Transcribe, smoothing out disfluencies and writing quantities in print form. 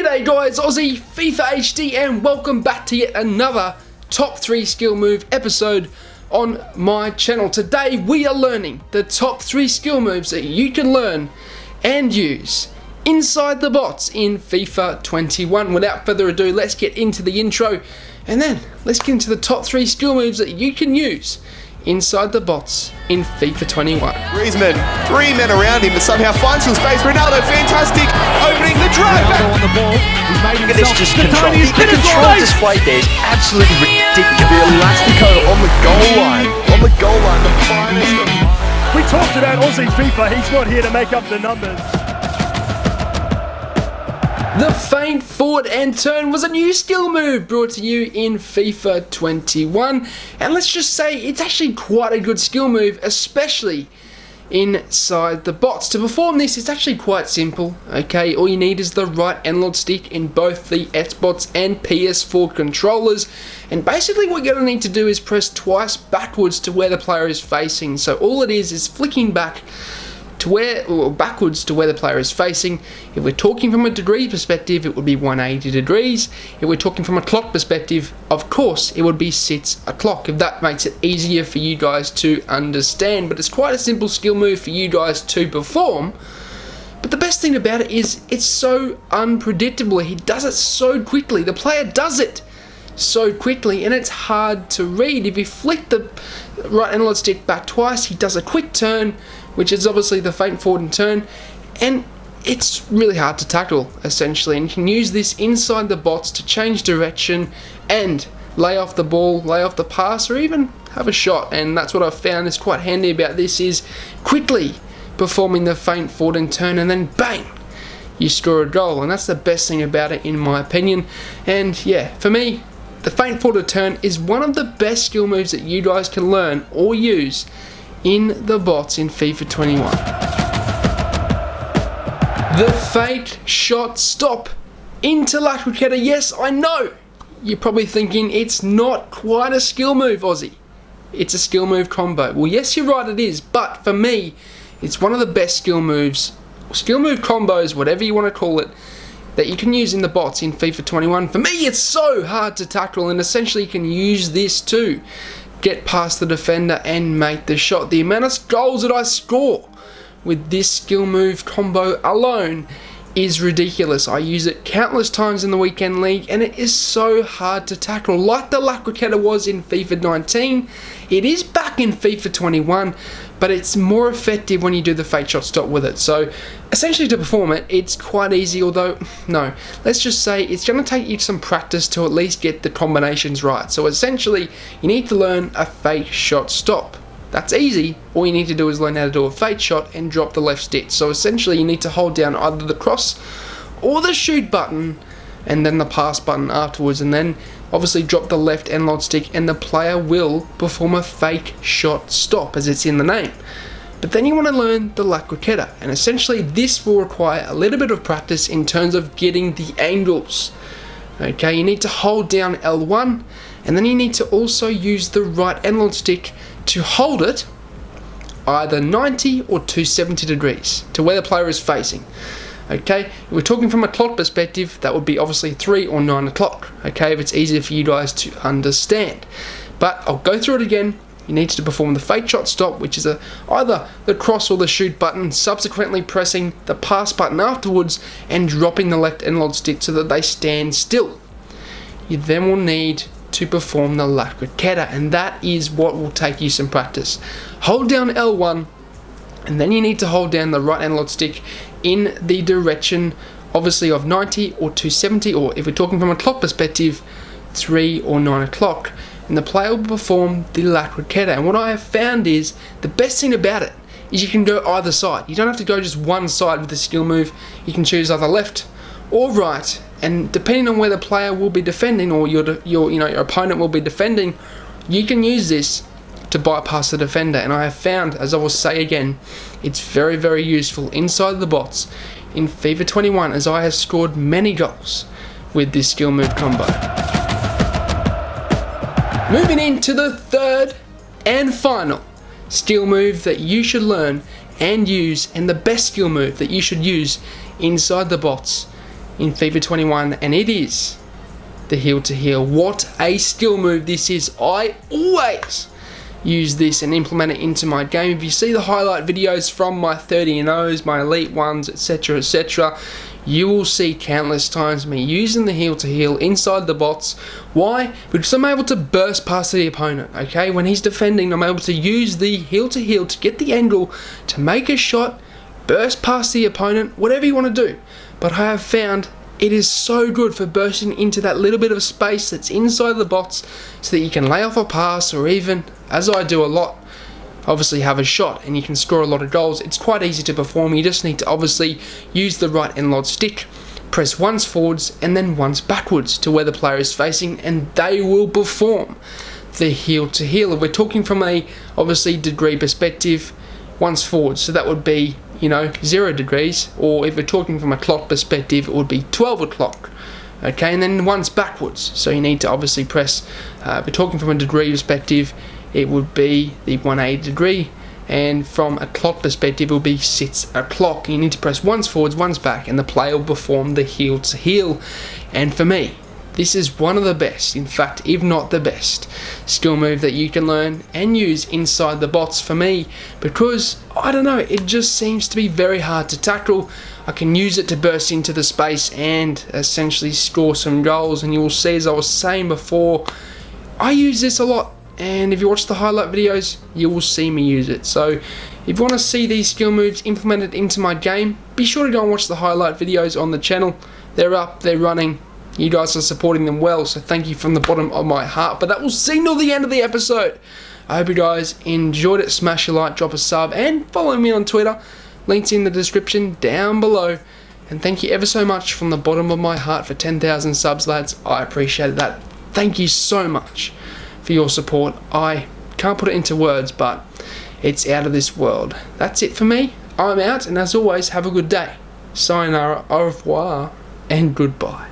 G'day guys, Aussie, FIFA HD, and welcome back to yet another top 3 skill move episode on my channel. Today we are learning the top 3 skill moves that you can learn and use inside the bots in FIFA 21. Without further ado, let's get into the intro and then let's get into the top 3 skill moves that you can use inside the bots in FIFA 21. Griezmann, 3 men around him, but somehow finds some space. Ronaldo, fantastic, opening the drive. Ronaldo on the ball. He's made himself Just control. The control displayed there is absolutely ridiculous. The Elastico on the goal line. The finest of... We talked about Aussie FIFA. He's not here to make up the numbers. The feint forward and turn was a new skill move brought to you in FIFA 21, and let's just say it's actually quite a good skill move, especially inside the bots. To perform this, it's actually quite simple, okay? All you need is the right analog stick in both the Xbox and PS4 controllers, and basically what you're going to need to do is press twice backwards to where the player is facing. So all it is flicking back to backwards to where the player is facing. If we're talking from a degree perspective, it would be 180 degrees. If we're talking from a clock perspective, of course, it would be 6 o'clock, if that makes it easier for you guys to understand. But it's quite a simple skill move for you guys to perform. But the best thing about it is it's so unpredictable. He does it so quickly. The player does it so quickly, and it's hard to read. If you flick the right analog stick back twice, he does a quick turn, which is obviously the feint forward and turn, and it's really hard to tackle essentially, and you can use this inside the bots to change direction and lay off the ball, lay off the pass, or even have a shot. And that's what I've found is quite handy about this, is quickly performing the feint forward and turn, and then bang, you score a goal. And that's the best thing about it in my opinion. And yeah, for me, the feint forward and turn is one of the best skill moves that you guys can learn or use in the bots in FIFA 21. The fake shot stop into La Croqueta. Yes, I know. You're probably thinking it's not quite a skill move, Aussie. It's a skill move combo. Well, yes, you're right, it is. But for me, it's one of the best skill moves, skill move combos, whatever you want to call it, that you can use in the bots in FIFA 21. For me, it's so hard to tackle, and essentially you can use this too. Get past the defender and make the shot. The amount of goals that I score with this skill move combo alone is ridiculous. I use it countless times in the weekend league, and it is so hard to tackle. Like the La Croqueta was in FIFA 19, it is back in FIFA 21, but it's more effective when you do the fake shot stop with it. So essentially to perform it, it's quite easy, although, no, let's just say it's going to take you some practice to at least get the combinations right. So essentially, you need to learn a fake shot stop. That's easy. All you need to do is learn how to do a fake shot and drop the left stick. So essentially you need to hold down either the cross or the shoot button and then the pass button afterwards, and then obviously drop the left analog stick, and the player will perform a fake shot stop as it's in the name. But then you want to learn the La Croqueta, and essentially this will require a little bit of practice in terms of getting the angles. Okay, you need to hold down L1, and then you need to also use the right analog stick to hold it either 90 or 270 degrees to where the player is facing. Okay, if we're talking from a clock perspective, that would be obviously 3 or 9 o'clock. Okay, if it's easier for you guys to understand. But I'll go through it again. You need to perform the fake shot stop, which is either the cross or the shoot button, subsequently pressing the pass button afterwards and dropping the left analog stick so that they stand still. You then will need to perform the La Croqueta, and that is what will take you some practice. Hold down L1, and then you need to hold down the right analog stick in the direction obviously of 90 or 270, or if we're talking from a clock perspective, 3 or 9 o'clock, and the player will perform the La Croqueta. And what I have found is the best thing about it is you can go either side. You don't have to go just one side with the skill move. You can choose either left or right, and depending on where the player will be defending, or your opponent will be defending, you can use this to bypass the defender. And I have found, as I will say again, it's very, very useful inside the bots in FIFA 21, as I have scored many goals with this skill move combo. Moving into the third and final skill move that you should learn and use, and the best skill move that you should use inside the bots in FIFA 21, and it is the heel to heel. What a skill move this is. I always use this and implement it into my game. If you see the highlight videos from my 30-0s, my elite ones, etc, etc, you will see countless times me using the heel to heel inside the bots. Why? Because I'm able to burst past the opponent, okay? When he's defending, I'm able to use the heel to heel to get the angle, to make a shot, burst past the opponent, whatever you want to do. But I have found it is so good for bursting into that little bit of space that's inside the bots so that you can lay off a pass, or even, as I do a lot, obviously have a shot and you can score a lot of goals. It's quite easy to perform. You just need to obviously use the right analog stick, press once forwards and then once backwards to where the player is facing, and they will perform the heel to heel. If we're talking from a obviously degree perspective, once forwards, so that would be 0 degrees, or if we're talking from a clock perspective, it would be 12 o'clock. Okay, and then once backwards, so you need to obviously press, if we're talking from a degree perspective, it would be the 180 degree, and from a clock perspective, it will be 6 o'clock. You need to press once forwards, once back, and the player will perform the heel to heel. And for me, this is one of the best, in fact, if not the best, skill move that you can learn and use inside the bots for me, because, I don't know, it just seems to be very hard to tackle. I can use it to burst into the space and essentially score some goals, and you will see, as I was saying before, I use this a lot, and if you watch the highlight videos, you will see me use it. So, if you want to see these skill moves implemented into my game, be sure to go and watch the highlight videos on the channel. They're up, they're running. You guys are supporting them well, so thank you from the bottom of my heart. But that will signal the end of the episode. I hope you guys enjoyed it. Smash a like, drop a sub, and follow me on Twitter. Links in the description down below. And thank you ever so much from the bottom of my heart for 10,000 subs, lads. I appreciate that. Thank you so much for your support. I can't put it into words, but it's out of this world. That's it for me. I'm out, and as always, have a good day. Sayonara, au revoir, and goodbye.